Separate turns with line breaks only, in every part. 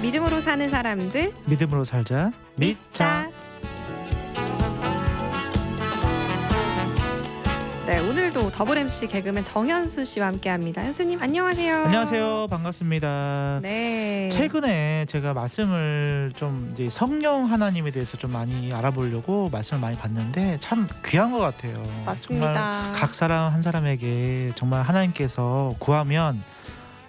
믿음으로 사는 사람들
믿음으로 살자. 믿자.
네, 오늘도 더블 MC 개그맨 정현수 씨와 함께합니다. 현수님 안녕하세요.
안녕하세요. 반갑습니다.
네.
최근에 제가 말씀을 좀 이제 성령 하나님에 대해서 좀 많이 알아보려고 말씀을 많이 봤는데 참 귀한 것 같아요.
맞습니다.
정말 각 사람 한 사람에게 정말 하나님께서 구하면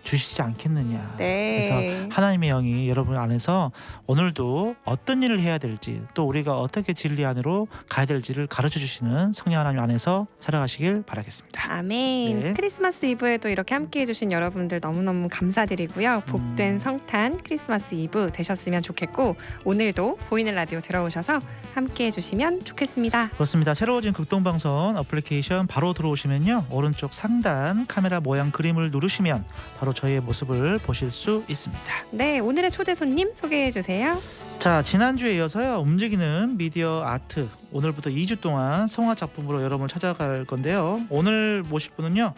주시지 않겠느냐.
네.
그래서 하나님의 영이 여러분 안에서 오늘도 어떤 일을 해야 될지 또 우리가 어떻게 진리 안으로 가야 될지를 가르쳐 주시는 성령 하나님 안에서 살아가시길 바라겠습니다.
아멘.
네.
크리스마스 이브에도 이렇게 함께해 주신 여러분들 너무너무 감사드리고요. 복된 성탄 크리스마스 이브 되셨으면 좋겠고 오늘도 보이는 라디오 들어오셔서 함께해 주시면 좋겠습니다.
그렇습니다. 새로워진 극동방송 어플리케이션 바로 들어오시면요. 오른쪽 상단 카메라 모양 그림을 누르시면 바로 저희의 모습을 보실 수 있습니다.
네, 오늘의 초대 손님 소개해 주세요.
자, 지난주에 이어서요. 움직이는 미디어 아트 오늘부터 2주 동안 성화 작품으로 여러분을 찾아갈 건데요. 오늘 모실 분은요.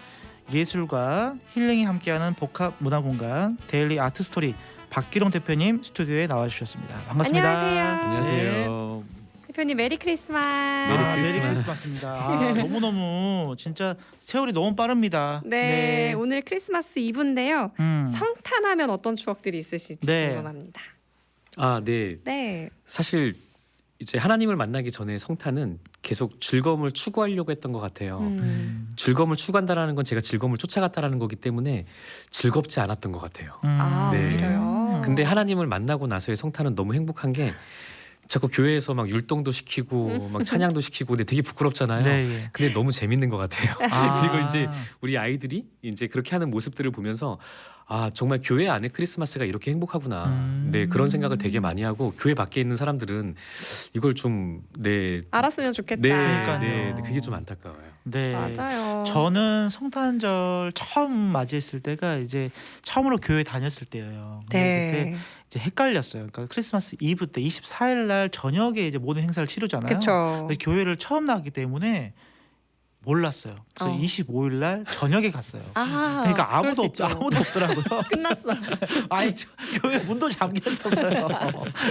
예술과 힐링이 함께하는 복합 문화공간 데일리 아트 스토리 박기룡 대표님 스튜디오에 나와주셨습니다. 반갑습니다.
안녕하세요.
안녕하세요.
대표님 메리 크리스마스.
메리
크리스마스입니다. 너무너무 진짜 세월이 너무 빠릅니다.
네, 오늘 크리스마스 이브인데요. 성탄하면 어떤 추억들이 있으실지
네.
궁금합니다.
아, 네.
네.
사실 이제 하나님을 만나기 전에 성탄은 계속 즐거움을 추구하려고 했던 것 같아요. 즐거움을 추구한다라는 건 제가 즐거움을 쫓아갔다라는 거기 때문에 즐겁지 않았던 것 같아요.
아,
네.
오히려요.
근데 하나님을 만나고 나서의 성탄은 너무 행복한 게 자꾸 교회에서 막 율동도 시키고 막 찬양도 시키고 근데 되게 부끄럽잖아요.
네.
근데 너무 재밌는 것 같아요.
아.
그리고 이제 우리 아이들이 이제 그렇게 하는 모습들을 보면서 아 정말 교회 안에 크리스마스가 이렇게 행복하구나. 네 그런 생각을 되게 많이 하고 교회 밖에 있는 사람들은 이걸 좀네
알았으면 좋겠다.
네,
그러니까요.
네, 그게 좀 안타까워요.
네.
맞아요.
저는 성탄절 처음 맞이했을 때가 이제 처음으로 교회 다녔을 때예요. 근데 그때
네.
이제 헷갈렸어요. 그러니까 크리스마스 이브 때 24일 날 저녁에 이제 모든 행사를 치르잖아요.
그렇죠.
그래서 교회를 처음 나왔기 때문에 몰랐어요. 그래서 25일 날 저녁에 갔어요.
아,
그러니까
그럴 수 있죠.
아무도 없더라고요.
끝났어.
아니 교회 문도 잠겨 있었어요.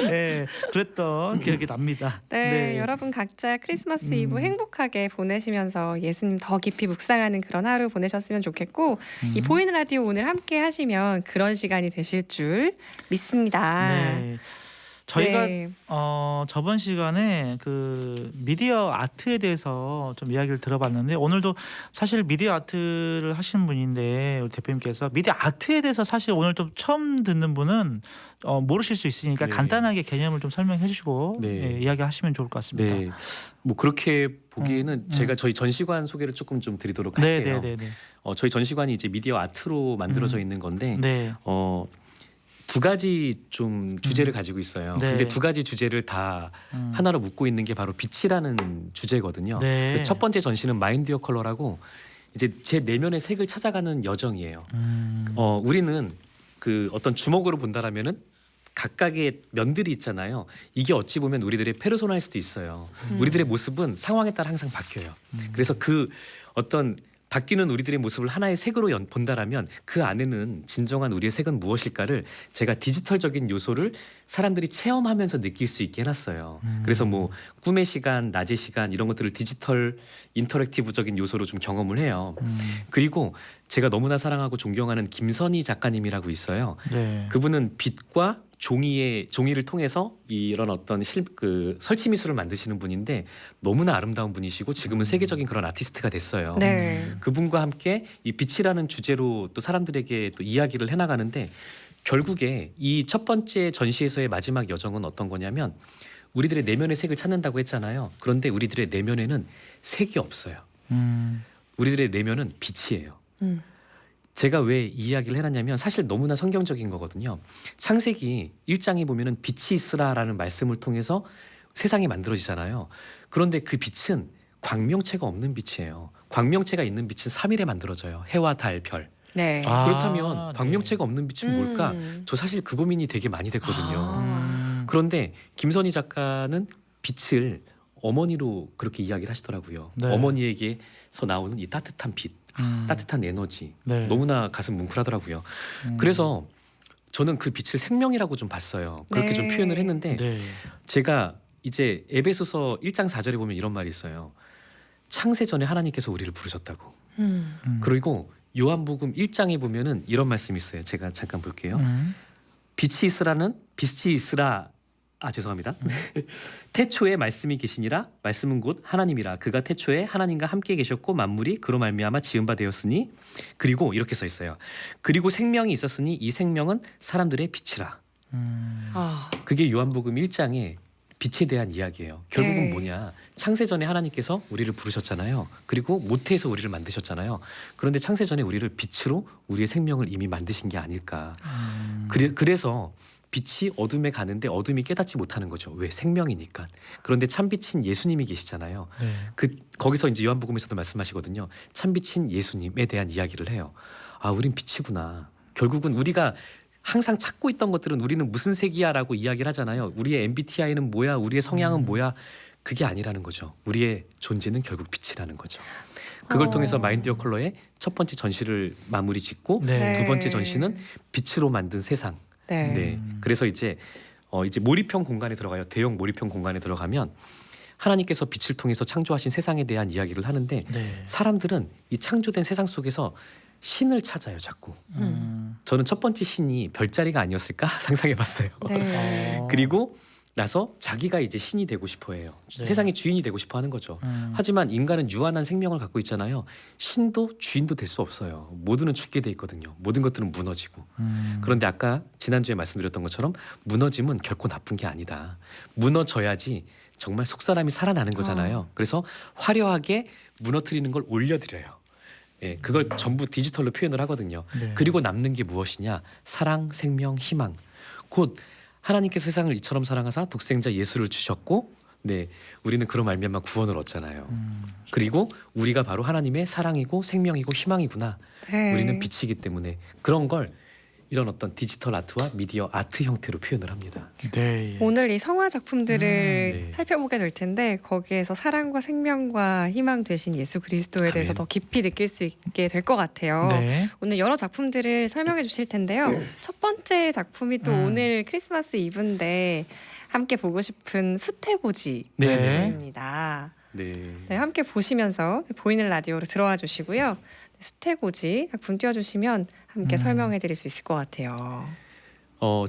네, 그랬던 기억이 납니다.
네, 여러분 각자 크리스마스 이브 행복하게 보내시면서 예수님 더 깊이 묵상하는 그런 하루 보내셨으면 좋겠고 이 보이는 라디오 오늘 함께 하시면 그런 시간이 되실 줄 믿습니다.
네. 저희가
네.
저번 시간에 그 미디어 아트에 대해서 좀 이야기를 들어봤는데 오늘도 사실 미디어 아트를 하시는 분인데 우리 대표님께서 미디어 아트에 대해서 사실 오늘 좀 처음 듣는 분은 모르실 수 있으니까
네.
간단하게 개념을 좀 설명해 주시고
네.
이야기하시면 좋을 것 같습니다.
네, 뭐 그렇게 보기에는 제가 저희 전시관 소개를 조금 좀 드리도록 할게요.
네.
저희 전시관이 이제 미디어 아트로 만들어져 있는 건데
네.
두 가지 좀 주제를 가지고 있어요.
네.
근데 두 가지 주제를 다 하나로 묶고 있는 게 바로 빛이라는 주제거든요.
네.
그래서 첫 번째 전시는 마인드 어 컬러라고 이제 제 내면의 색을 찾아가는 여정이에요. 우리는 그 어떤 주먹으로 본다라면은 각각의 면들이 있잖아요. 이게 어찌 보면 우리들의 페르소나일 수도 있어요. 우리들의 모습은 상황에 따라 항상 바뀌어요. 그래서 그 어떤 바뀌는 우리들의 모습을 하나의 색으로 본다라면 그 안에는 진정한 우리의 색은 무엇일까를 제가 디지털적인 요소를 사람들이 체험하면서 느낄 수 있게 해놨어요. 그래서 뭐 꿈의 시간, 낮의 시간 이런 것들을 디지털 인터랙티브적인 요소로 좀 경험을 해요. 그리고 제가 너무나 사랑하고 존경하는 김선희 작가님이라고 있어요.
네.
그분은 빛과 종이를 통해서 이런 어떤 설치 미술을 만드시는 분인데 너무나 아름다운 분이시고 지금은 세계적인 그런 아티스트가 됐어요.
네.
그분과 함께 이 빛이라는 주제로 또 사람들에게 또 이야기를 해나가는데 결국에 이 첫 번째 전시에서의 마지막 여정은 어떤 거냐면 우리들의 내면의 색을 찾는다고 했잖아요. 그런데 우리들의 내면에는 색이 없어요. 우리들의 내면은 빛이에요. 제가 왜 이 이야기를 해놨냐면 사실 너무나 성경적인 거거든요. 창세기 1장에 보면은 빛이 있으라라는 말씀을 통해서 세상이 만들어지잖아요. 그런데 그 빛은 광명체가 없는 빛이에요. 광명체가 있는 빛은 3일에 만들어져요. 해와 달, 별.
네.
그렇다면
네.
광명체가 없는 빛은 뭘까? 저 사실 그 고민이 되게 많이 됐거든요. 그런데 김선희 작가는 빛을 어머니로 그렇게 이야기를 하시더라고요.
네.
어머니에게서 나오는 이 따뜻한 빛, 따뜻한 에너지
네.
너무나 가슴 뭉클하더라고요. 그래서 저는 그 빛을 생명이라고 좀 봤어요. 그렇게
네.
좀 표현을 했는데
네.
제가 이제 에베소서 1장 4절에 보면 이런 말이 있어요. 창세 전에 하나님께서 우리를 부르셨다고. 그리고 요한복음 1장에 보면은 이런 말씀이 있어요. 제가 잠깐 볼게요. 빛이 있으라. 죄송합니다. 태초에 말씀이 계시니라. 말씀은 곧 하나님이라. 그가 태초에 하나님과 함께 계셨고 만물이 그로 말미암아 지은 바 되었으니. 그리고 이렇게 써 있어요. 그리고 생명이 있었으니 이 생명은 사람들의 빛이라.
아,
그게 요한복음 1장의 빛에 대한 이야기예요. 결국은
네.
뭐냐? 창세전에 하나님께서 우리를 부르셨잖아요. 그리고 모태에서 우리를 만드셨잖아요. 그런데 창세전에 우리를 빛으로 우리의 생명을 이미 만드신 게 아닐까. 그래서 빛이 어둠에 가는데 어둠이 깨닫지 못하는 거죠. 왜? 생명이니까. 그런데 참빛인 예수님이 계시잖아요.
네.
거기서 이제 요한복음에서도 말씀하시거든요. 참빛인 예수님에 대한 이야기를 해요. 아, 우린 빛이구나. 결국은 우리가 항상 찾고 있던 것들은 우리는 무슨 색이야라고 이야기를 하잖아요. 우리의 MBTI는 뭐야? 우리의 성향은 뭐야? 그게 아니라는 거죠. 우리의 존재는 결국 빛이라는 거죠. 그걸 통해서 마인드 어 컬러의 첫 번째 전시를 마무리 짓고
네.
두 번째 전시는 빛으로 만든 세상.
네.
네. 그래서 이제 몰입형 공간에 들어가요. 대형 몰입형 공간에 들어가면 하나님께서 빛을 통해서 창조하신 세상에 대한 이야기를 하는데
네.
사람들은 이 창조된 세상 속에서 신을 찾아요, 자꾸. 저는 첫 번째 신이 별자리가 아니었을까 상상해봤어요.
네.
그리고 나서 자기가 이제 신이 되고 싶어해요.
네.
세상의 주인이 되고 싶어하는 거죠. 하지만 인간은 유한한 생명을 갖고 있잖아요. 신도 주인도 될 수 없어요. 모두는 죽게 돼 있거든요. 모든 것들은 무너지고. 그런데 아까 지난주에 말씀드렸던 것처럼 무너짐은 결코 나쁜 게 아니다. 무너져야지 정말 속사람이 살아나는 거잖아요. 그래서 화려하게 무너뜨리는 걸 올려드려요. 예, 그걸 전부 디지털로 표현을 하거든요.
네.
그리고 남는 게 무엇이냐? 사랑, 생명, 희망. 곧 하나님께서 세상을 이처럼 사랑하사 독생자 예수를 주셨고, 네, 우리는 그로 말미암아 구원을 얻잖아요. 그리고 우리가 바로 하나님의 사랑이고 생명이고 희망이구나.
네.
우리는 빛이기 때문에 그런 걸 이런 어떤 디지털 아트와 미디어 아트 형태로 표현을 합니다.
네.
오늘 이 성화 작품들을
네.
살펴보게 될 텐데 거기에서 사랑과 생명과 희망 되신 예수 그리스도에 대해서
아멘.
더 깊이 느낄 수 있게 될 것 같아요.
네.
오늘 여러 작품들을 설명해 주실 텐데요. 첫 번째 작품이 또 오늘 크리스마스 이브인데 함께 보고 싶은 수태고지
네.
작품입니다.
네.
네, 함께 보시면서 보이는 라디오로 들어와 주시고요. 수태고지 작품 띄워주시면 함께 설명해 드릴 수 있을 것 같아요.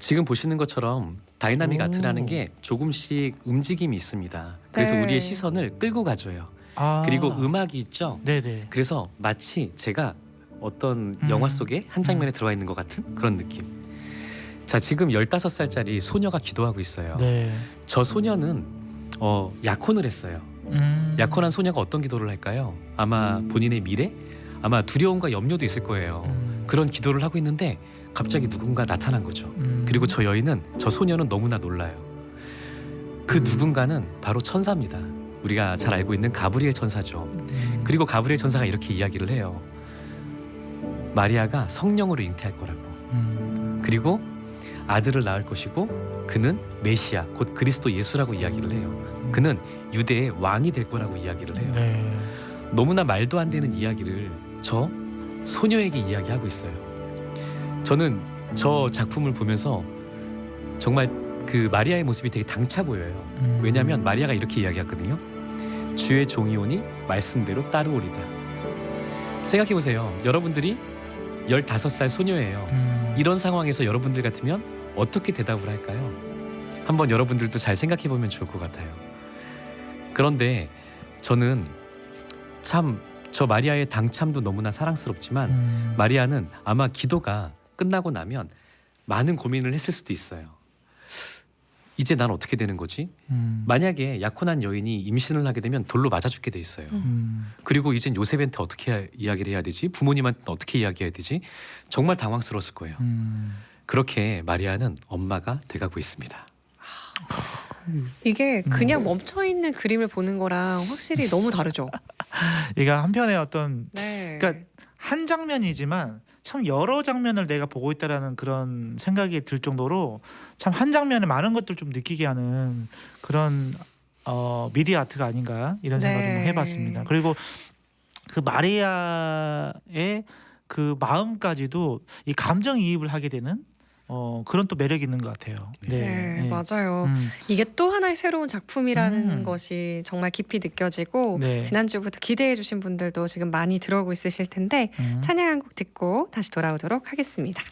지금 보시는 것처럼 다이나믹
오.
아트라는 게 조금씩 움직임이 있습니다. 그래서
네.
우리의 시선을 끌고 가줘요.
아.
그리고 음악이 있죠.
네네.
그래서 마치 제가 어떤 영화 속에 한 장면에 들어와 있는 것 같은 그런 느낌. 자, 지금 15살짜리 소녀가 기도하고 있어요.
네.
저 소녀는 약혼을 했어요. 약혼한 소녀가 어떤 기도를 할까요? 아마 본인의 미래? 아마 두려움과 염려도 있을 거예요. 그런 기도를 하고 있는데 갑자기 누군가 나타난 거죠. 그리고 저 소녀는 너무나 놀라요. 그 누군가는 바로 천사입니다. 우리가 잘 알고 있는 가브리엘 천사죠. 그리고 가브리엘 천사가 이렇게 이야기를 해요. 마리아가 성령으로 잉태할 거라고. 그리고 아들을 낳을 것이고 그는 메시아 곧 그리스도 예수라고 이야기를 해요. 그는 유대의 왕이 될 거라고 이야기를 해요.
네.
너무나 말도 안 되는 이야기를 저 소녀에게 이야기하고 있어요. 저는 저 작품을 보면서 정말 그 마리아의 모습이 되게 당차 보여요. 왜냐하면 마리아가 이렇게 이야기했거든요. 주의 종이 오니 말씀대로 따르오리다. 생각해보세요. 여러분들이 15살 소녀예요. 이런 상황에서 여러분들 같으면 어떻게 대답을 할까요? 한번 여러분들도 잘 생각해보면 좋을 것 같아요. 그런데 저는 참 저 마리아의 당참도 너무나 사랑스럽지만 마리아는 아마 기도가 끝나고 나면 많은 고민을 했을 수도 있어요. 이제 난 어떻게 되는 거지? 만약에 약혼한 여인이 임신을 하게 되면 돌로 맞아 죽게 돼 있어요. 그리고 이젠 요셉한테 어떻게 이야기를 해야 되지? 부모님한테 어떻게 이야기해야 되지? 정말 당황스러웠을 거예요. 그렇게 마리아는 엄마가 돼가고 있습니다.
이게 그냥 멈춰 있는 그림을 보는 거랑 확실히 너무 다르죠.
이게 한편의 어떤
네.
그러니까 한 장면이지만 참 여러 장면을 내가 보고 있다라는 그런 생각이 들 정도로 참 한 장면에 많은 것들 좀 느끼게 하는 그런 미디어 아트가 아닌가 이런 생각을 좀 해봤습니다. 그리고 그 마리아의 그 마음까지도 이 감정이입을 하게 되는 그런 또 매력이 있는 것 같아요.
네, 맞아요.
음,
이게 또 하나의 새로운 작품이라는
음.
것이 정말 깊이 느껴지고
네.
지난주부터 기대해 주신 분들도 지금 많이 들어오고 있으실 텐데 찬양 한 곡 듣고 다시 돌아오도록 하겠습니다.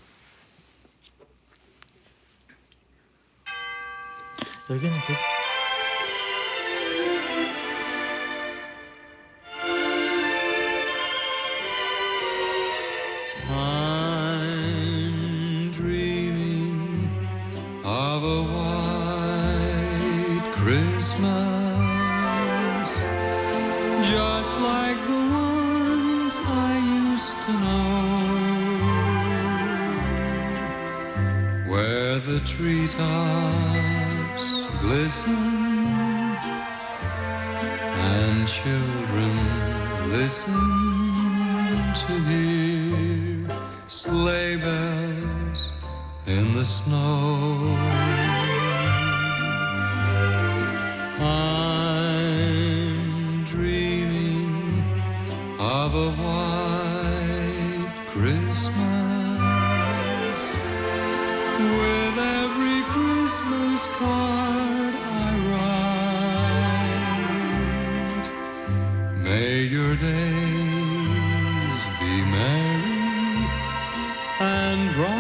여기는
I'm dreaming of a white Christmas, just like the ones I used to know, where the treetops glisten and children listen to hear sleigh bells in the snow. I'm dreaming of a white Christmas, with every Christmas card I write. May your days be merry and bright,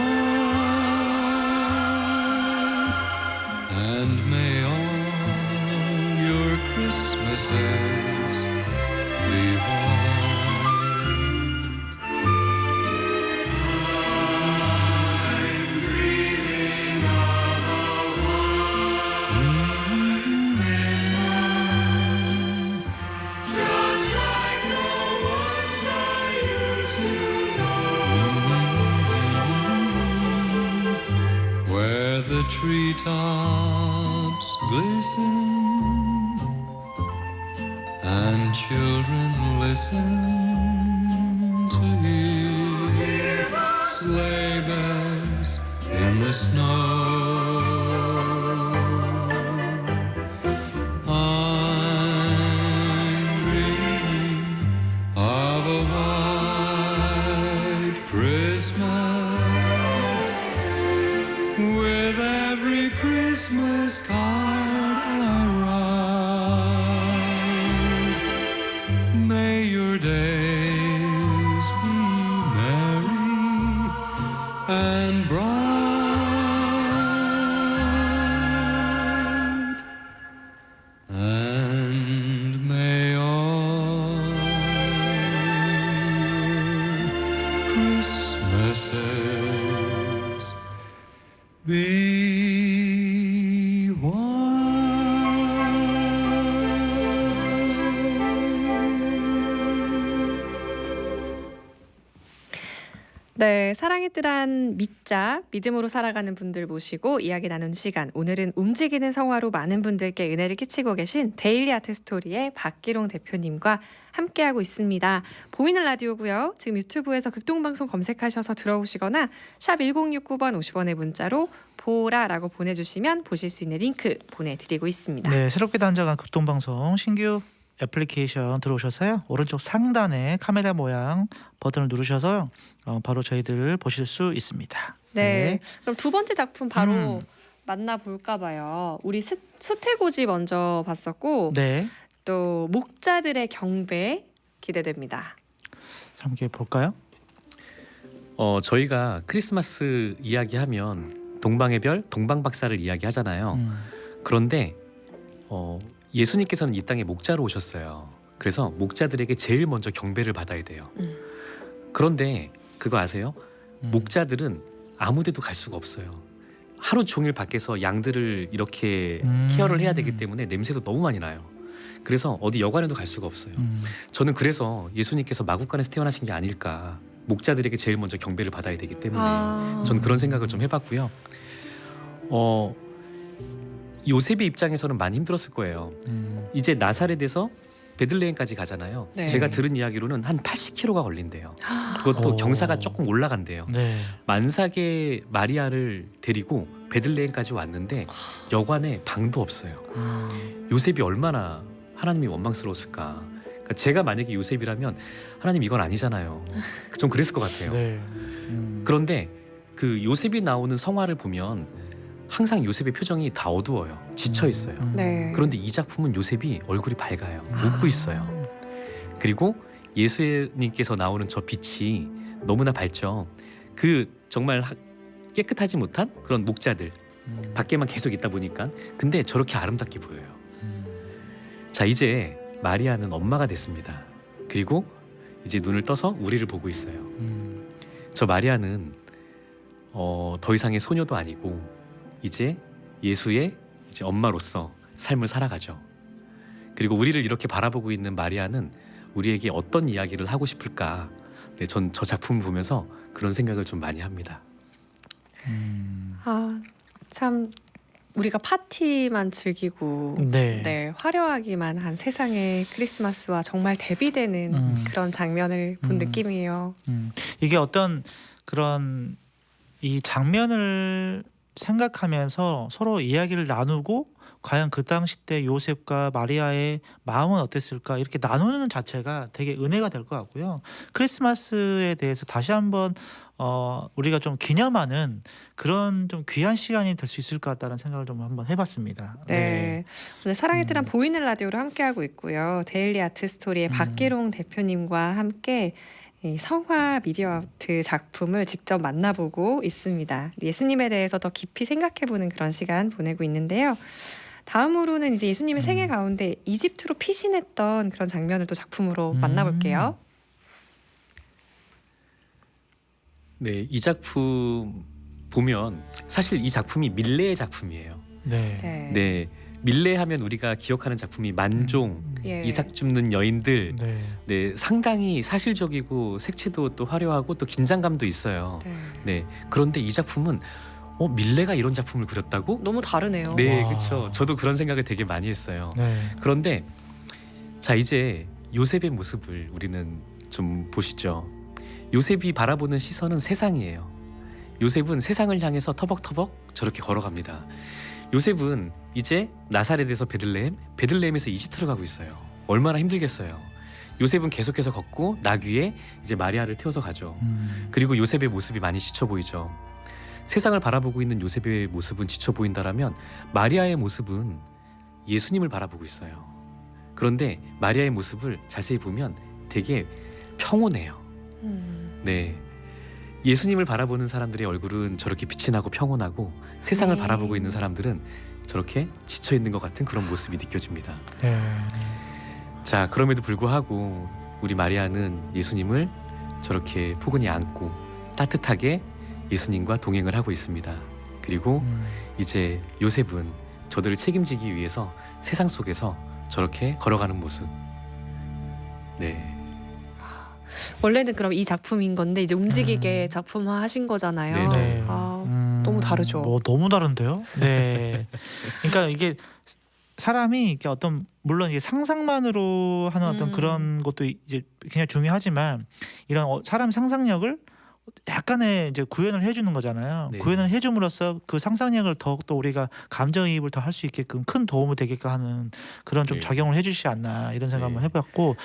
and may all your Christmases be white. I'm dreaming of a white Christmas, just like the ones I used to know, where the treetops glisten and children listen to hear sleigh bells in the snow. I'm dreaming of a white Christmas, with every Christmas card I write. May your days be merry and bright, and may all Christmases be white.
네, 사랑의 뜰한 믿자, 믿음으로 살아가는 분들 모시고 이야기 나눈 시간. 오늘은 움직이는 성화로 많은 분들께 은혜를 끼치고 계신 데일리 아트 스토리의 박기롱 대표님과 함께하고 있습니다. 보이는 라디오고요. 지금 유튜브에서 극동방송 검색하셔서 들어오시거나 샵 1069번 50원의 문자로 보라라고 보내주시면 보실 수 있는 링크 보내드리고 있습니다.
네, 새롭게 단장한 극동방송 신규 애플리케이션 들어오셔서요. 오른쪽 상단에 카메라 모양 버튼을 누르셔서 바로 저희들 보실 수 있습니다.
네, 그럼 두 번째 작품 바로 만나볼까 봐요. 우리 수태고지 먼저 봤었고
네,
또 목자들의 경배 기대됩니다.
함께 볼까요?
저희가 크리스마스 이야기하면 동방의 별, 동방박사를 이야기하잖아요. 그런데 예수님께서는 이 땅에 목자로 오셨어요. 그래서 목자들에게 제일 먼저 경배를 받아야 돼요. 그런데 그거 아세요? 목자들은 아무데도 갈 수가 없어요. 하루 종일 밖에서 양들을 이렇게 케어를 해야 되기 때문에 냄새도 너무 많이 나요. 그래서 어디 여관에도 갈 수가 없어요. 저는 그래서 예수님께서 마국간에서 태어나신 게 아닐까. 목자들에게 제일 먼저 경배를 받아야 되기 때문에 저는 그런 생각을 좀 해봤고요. 요셉의 입장에서는 많이 힘들었을 거예요. 이제 나사렛에서 베들레헴까지 가잖아요.
네.
제가 들은 이야기로는 한 80km가 걸린대요. 그것도 경사가 조금 올라간대요.
네.
만삭의 마리아를 데리고 베들레헴까지 왔는데 여관에 방도 없어요. 요셉이 얼마나 하나님이 원망스러웠을까. 그러니까 제가 만약에 요셉이라면 하나님 이건 아니잖아요. 좀 그랬을 것 같아요.
네.
그런데 그 요셉이 나오는 성화를 보면 항상 요셉의 표정이 다 어두워요. 지쳐 있어요.
네.
그런데 이 작품은 요셉이 얼굴이 밝아요. 웃고 있어요. 그리고 예수님께서 나오는 저 빛이 너무나 밝죠. 그 정말 깨끗하지 못한 그런 목자들 밖에만 계속 있다 보니까 근데 저렇게 아름답게 보여요. 자, 이제 마리아는 엄마가 됐습니다. 그리고 이제 눈을 떠서 우리를 보고 있어요. 저 마리아는 더 이상의 소녀도 아니고 이제 예수의 이제 엄마로서 삶을 살아가죠. 그리고 우리를 이렇게 바라보고 있는 마리아는 우리에게 어떤 이야기를 하고 싶을까? 네, 전 저 작품을 보면서 그런 생각을 좀 많이 합니다.
아, 참 우리가 파티만 즐기고
네.
네, 화려하기만 한 세상의 크리스마스와 정말 대비되는 그런 장면을 본 느낌이에요.
이게 어떤 그런 이 장면을 생각하면서 서로 이야기를 나누고 과연 그 당시 때 요셉과 마리아의 마음은 어땠을까 이렇게 나누는 자체가 되게 은혜가 될 것 같고요. 크리스마스에 대해서 다시 한번 우리가 좀 기념하는 그런 좀 귀한 시간이 될 수 있을 것 같다는 생각을 좀 한번 해봤습니다.
네. 오늘 사랑의 틀은 보이는 라디오로 함께하고 있고요. 데일리 아트 스토리의 박기롱 대표님과 함께 이 성화 미디어 아트 작품을 직접 만나보고 있습니다. 예수님에 대해서 더 깊이 생각해보는 그런 시간 보내고 있는데요. 다음으로는 이제 예수님의 생애 가운데 이집트로 피신했던 그런 장면을 또 작품으로 만나볼게요.
네, 이 작품 보면 사실 이 작품이 밀레의 작품이에요.
네.
네.
네, 밀레 하면 우리가 기억하는 작품이 만종,
예.
이삭 줍는 여인들,
네.
네, 상당히 사실적이고 색채도 또 화려하고 또 긴장감도 있어요.
네.
네, 그런데 이 작품은 밀레가 이런 작품을 그렸다고?
너무 다르네요.
네,
와.
그렇죠. 저도 그런 생각을 되게 많이 했어요.
네.
그런데 자, 이제 요셉의 모습을 우리는 좀 보시죠. 요셉이 바라보는 시선은 세상이에요. 요셉은 세상을 향해서 터벅터벅 저렇게 걸어갑니다. 요셉은 이제 나사렛에서 베들레헴에서 이집트로 가고 있어요. 얼마나 힘들겠어요. 요셉은 계속해서 걷고 나귀에 이제 마리아를 태워서 가죠. 그리고 요셉의 모습이 많이 지쳐 보이죠. 세상을 바라보고 있는 요셉의 모습은 지쳐 보인다라면 마리아의 모습은 예수님을 바라보고 있어요. 그런데 마리아의 모습을 자세히 보면 되게 평온해요. 네, 예수님을 바라보는 사람들의 얼굴은 저렇게 빛이 나고 평온하고 세상을
네.
바라보고 있는 사람들은 저렇게 지쳐 있는 것 같은 그런 모습이 느껴집니다.
네.
자, 그럼에도 불구하고 우리 마리아는 예수님을 저렇게 포근히 안고 따뜻하게 예수님과 동행을 하고 있습니다. 그리고 이제 요셉은 저들을 책임지기 위해서 세상 속에서 저렇게 걸어가는 모습. 네,
원래는 그럼 이 작품인 건데 이제 움직이게 작품화하신 거잖아요.
네네.
아, 너무 다르죠.
너무 다른데요? 네. 그러니까 이게 사람이 이렇게 어떤 물론 이게 상상만으로 하는 어떤 그런 것도 이제 굉장히 중요하지만 이런 사람 상상력을 약간의 이제 구현을 해주는 거잖아요.
네.
구현을 해줌으로써 그 상상력을 더욱더 우리가 감정이입을 더 할 수 있게끔 큰 도움을 되게끔 하는 그런 좀
네.
작용을 해주시지 않나 이런 생각 한번
네.
해봤고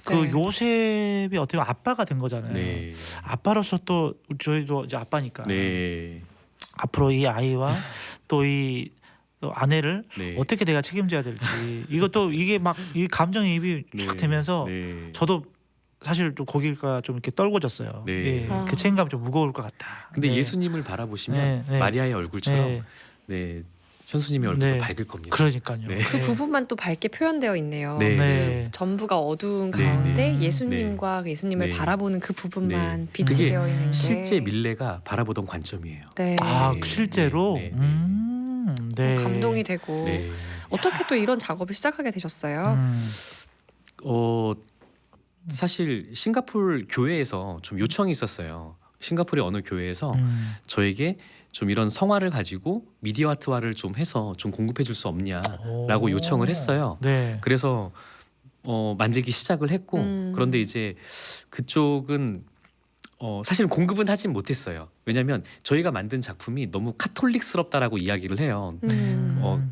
그
네.
요셉이 어떻게 보면 아빠가 된 거잖아요.
네,
아빠로서 또 저희도 이제 아빠니까
네,
앞으로 이 아이와 또 이 아내를
네.
어떻게 내가 책임져야 될지 이것도 이게 막 이 감정이입이 쫙
네.
되면서
네.
저도 사실 좀 거기가 좀 이렇게 떨궈졌어요.
네.
예,
아.
그 책임감이 좀 무거울 것 같다.
근데
네.
예수님을 바라보시면
네, 네.
마리아의 얼굴처럼
네.
네, 현수님의 얼굴도
네.
밝을 겁니다.
그러니까요.
네.
그 부분만 또 밝게 표현되어 있네요.
네.
네.
전부가 어두운
네,
가운데
네.
예수님과 예수님을
네.
바라보는 그 부분만
네.
빛이
그게
되어 있는 게
실제 밀레가 바라보던 관점이에요.
네.
아
네.
실제로
네. 네.
네.
감동이 되고
네.
어떻게 또 이런 작업을 시작하게 되셨어요?
사실 싱가포르 교회에서 좀 요청이 있었어요. 싱가포르의 어느 교회에서 저에게 좀 이런 성화를 가지고 미디어 아트화를 좀 해서 좀 공급해 줄 수 없냐라고 요청을 했어요.
네.
그래서 만들기 시작을 했고 그런데 이제 그쪽은 사실 공급은 하진 못했어요. 왜냐하면 저희가 만든 작품이 너무 카톨릭스럽다라고 이야기를 해요.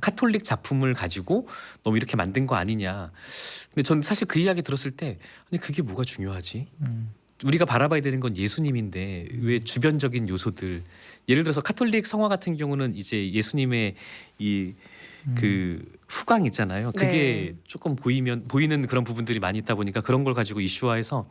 카톨릭 작품을 가지고 너무 이렇게 만든 거 아니냐. 근데 전 사실 그 이야기 들었을 때 아니 그게 뭐가 중요하지? 우리가 바라봐야 되는 건 예수님인데 왜 주변적인 요소들, 예를 들어서 카톨릭 성화 같은 경우는 이제 예수님의 이 그 후광 있잖아요. 그게
네.
조금 보이는 그런 부분들이 많이 있다 보니까 그런 걸 가지고 이슈화해서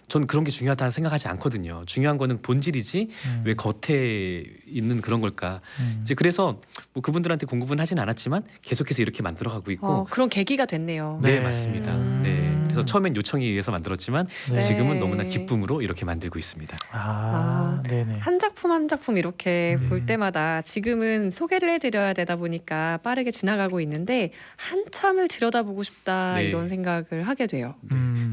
전 그런 게 중요하다 생각하지 않거든요. 중요한 거는 본질이지 왜 겉에 있는 그런 걸까. 이제 그래서 뭐 그분들한테 공급은 하진 않았지만 계속해서 이렇게 만들어가고 있고.
그런 계기가 됐네요.
네,
네.
맞습니다. 네, 그래서 처음엔 요청에 의해서 만들었지만
네.
지금은 너무나 기쁨으로 이렇게 만들고 있습니다.
네네.
한 작품 한 작품 이렇게
네.
볼 때마다 지금은 소개를 해드려야 되다 보니까 빠르게 지나가고 있는데 한참을 들여다보고 싶다
네.
이런 생각을 하게 돼요.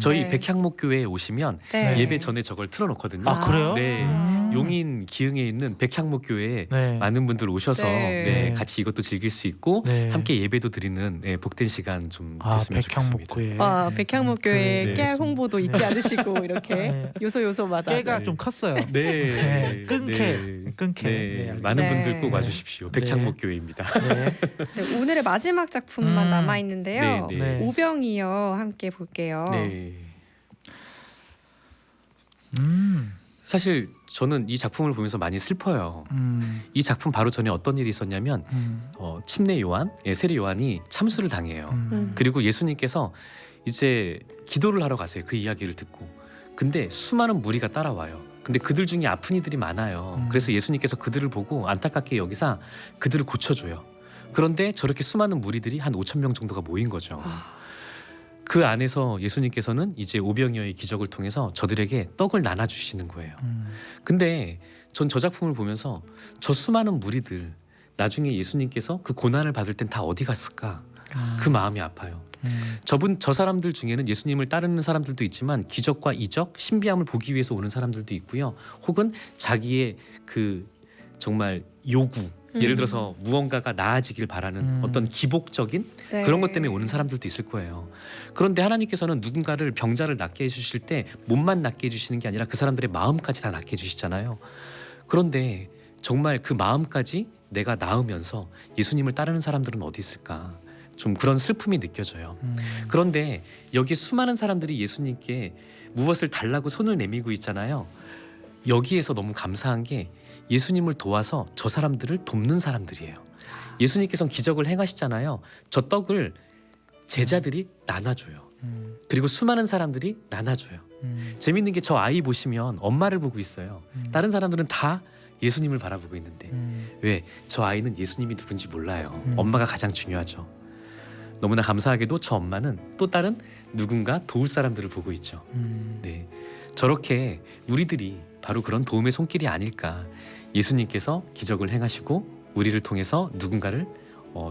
저희
네.
백향목교회에 오시면
네.
예배 전에 저걸 틀어놓거든요.
아 그래요?
네,
음.
용인 기흥에 있는 백향목교회에
네.
많은 분들 오셔서
네.
네, 같이 이것도 즐길 수 있고
네.
함께 예배도 드리는 복된 시간 좀 됐으면 좋겠습니다.
백향목교회.
백향목교회
네.
깨알 홍보도 잊지
네.
않으시고 이렇게
네.
요소마다
깨가
네.
좀 컸어요.
네,
끈캐.
네,
네,
많은
네.
분들 꼭 와주십시오.
네.
백향목교회입니다.
네.
네, 오늘의 마지막 작품만 남아
네,
있는데요.
네.
오병이어 함께 볼게요.
네.
음.
사실 저는 이 작품을 보면서 많이 슬퍼요. 이 작품 바로 전에 어떤 일이 있었냐면 침례 요한, 세례 요한이 참수를 당해요. 그리고 예수님께서 이제 기도를 하러 가세요. 그 이야기를 듣고. 근데 수많은 무리가 따라와요. 근데 그들 중에 아픈 이들이 많아요. 그래서 예수님께서 그들을 보고 안타깝게 여기사 그들을 고쳐줘요. 그런데 저렇게 수많은 무리들이 한 5천 명 정도가 모인 거죠. 그 안에서 예수님께서는 이제 오병이어의 기적을 통해서 저들에게 떡을 나눠주시는 거예요. 근데 전 저 작품을 보면서 저 수많은 무리들 나중에 예수님께서 그 고난을 받을 땐 다 어디 갔을까? 그 마음이 아파요. 저 사람들 중에는 예수님을 따르는 사람들도 있지만 기적과 이적, 신비함을 보기 위해서 오는 사람들도 있고요. 혹은 자기의 그 정말 요구, 예를 들어서 무언가가 나아지길 바라는 어떤 기복적인
네.
그런 것 때문에 오는 사람들도 있을 거예요. 그런데 하나님께서는 누군가를 병자를 낫게 해주실 때 몸만 낫게 해주시는 게 아니라 그 사람들의 마음까지 다 낫게 해주시잖아요. 그런데 정말 그 마음까지 내가 낳으면서 예수님을 따르는 사람들은 어디 있을까? 좀 그런 슬픔이 느껴져요. 그런데 여기에 수많은 사람들이 예수님께 무엇을 달라고 손을 내밀고 있잖아요. 여기에서 너무 감사한 게 예수님을 도와서 저 사람들을 돕는 사람들이에요. 예수님께서는 기적을 행하시잖아요. 저 떡을 제자들이 나눠줘요. 그리고 수많은 사람들이 나눠줘요. 재밌는 게 저 아이 보시면 엄마를 보고 있어요. 다른 사람들은 다 예수님을 바라보고 있는데 왜? 저 아이는 예수님이 누군지 몰라요. 엄마가 가장 중요하죠. 너무나 감사하게도 저 엄마는 또 다른 누군가 도울 사람들을 보고 있죠. 네, 저렇게 우리들이 바로 그런 도움의 손길이 아닐까. 예수님께서 기적을 행하시고 우리를 통해서 누군가를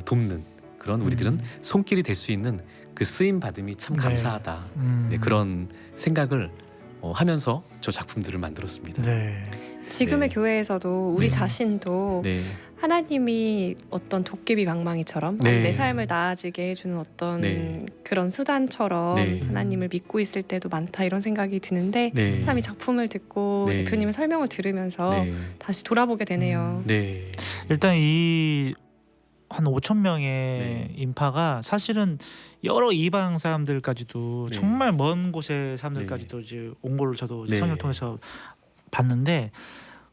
돕는 그런 우리들은 손길이 될 수 있는 그 쓰임 받음이 참
네.
감사하다. 네, 그런 생각을 하면서 저 작품들을 만들었습니다.
네.
지금의
네.
교회에서도 우리
네.
자신도
네,
하나님이 어떤 도깨비 방망이처럼
네.
내 삶을 나아지게 해주는 어떤
네.
그런 수단처럼
네.
하나님을 믿고 있을 때도 많다 이런 생각이 드는데
네.
참 이 작품을 듣고
네.
대표님의 설명을 들으면서
네,
다시 돌아보게 되네요.
네,
일단 이 한 5천 명의
네.
인파가 사실은 여러 이방 사람들까지도
네.
정말 먼 곳의 사람들까지도 이제 온 걸로 저도 이제
네.
성경 통해서 봤는데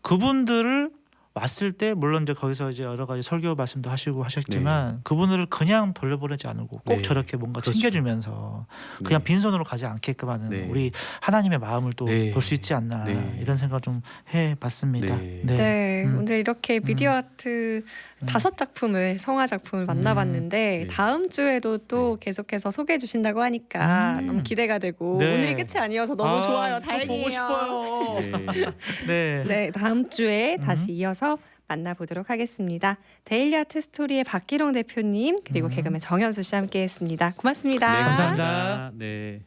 그분들을 왔을 때 물론 이제 거기서 이제 여러 가지 설교 말씀도 하시고 하셨지만 그분들을 그냥 돌려보내지 않고 꼭
네.
저렇게 뭔가
그렇죠.
챙겨주면서 그냥
네.
빈손으로 가지 않게끔 하는
네.
우리 하나님의 마음을 또 볼
네.
수 있지 않나
네.
이런 생각을 좀 해봤습니다.
네.
네,
음.
오늘 이렇게 미디어 아트 5작품을 성화 작품을 만나봤는데
네.
다음 주에도 또 계속해서 소개해 주신다고 하니까 너무 기대가 되고
네.
오늘이 끝이 아니어서 너무 좋아요.
또
다행이에요.
보고 싶어요.
네.
네.
네, 다음 주에 다시 이어서 만나보도록 하겠습니다. 데일리 아트 스토리의 박기룡 대표님 그리고 개그맨 정현수 씨 함께했습니다. 고맙습니다.
감사합니다.
네.